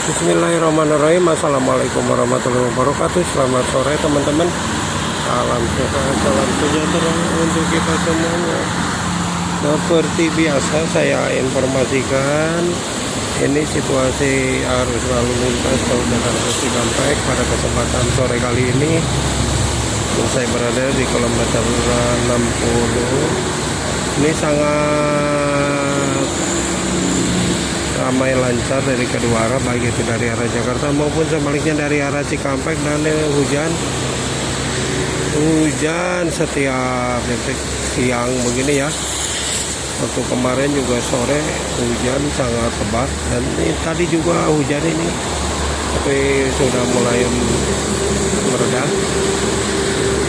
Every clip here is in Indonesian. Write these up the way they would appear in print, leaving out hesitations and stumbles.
Bismillahirrahmanirrahim. Assalamualaikum warahmatullahi wabarakatuh. Selamat sore teman-teman. Salam sehat, salam sejahtera untuk kita semuanya. Seperti biasa saya informasikan ini situasi arus lalu lintas tol Jakarta Cikampek pada kesempatan sore kali ini. Saya berada di kilometer 60. Ini sangat ramai lancar dari kedua arah, baik itu dari arah Jakarta maupun sebaliknya dari arah Cikampek. Dan hujan setiap detik siang begini ya. Waktu kemarin juga sore hujan sangat lebat, dan ini tadi juga hujan ini, tapi sudah mulai mereda.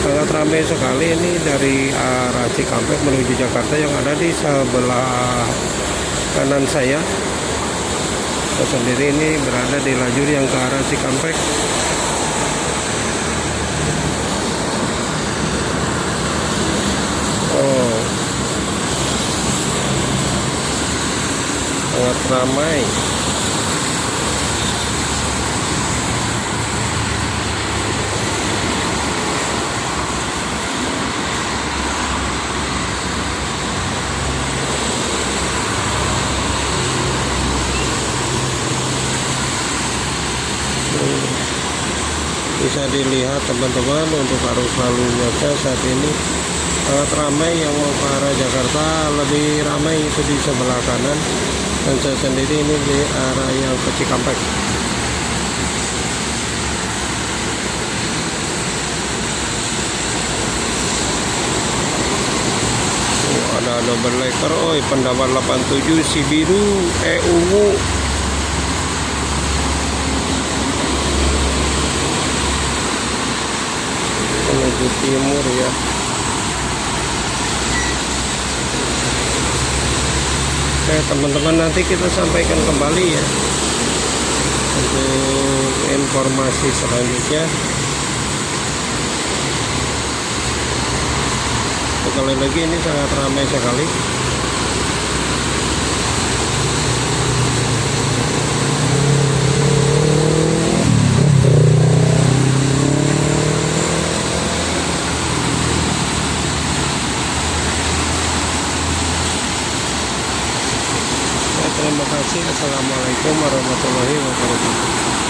Sangat ramai sekali ini dari arah Cikampek menuju Jakarta yang ada di sebelah kanan saya. Saya sendiri ini berada di lajur yang ke arah Cikampek. Sangat ramai. Bisa dilihat teman-teman, untuk arus lalu lintas saat ini sangat ramai. Yang mau ke arah Jakarta lebih ramai itu di sebelah kanan, dan saya sendiri ini di arah yang ke Cikampek. Ada double decker, pendapat 87 si biru ungu. Menuju timur ya. Oke teman-teman, nanti kita sampaikan kembali ya untuk informasi selanjutnya. Sekali lagi ini sangat ramai sekali. Terima kasih. Assalamualaikum warahmatullahi wabarakatuh.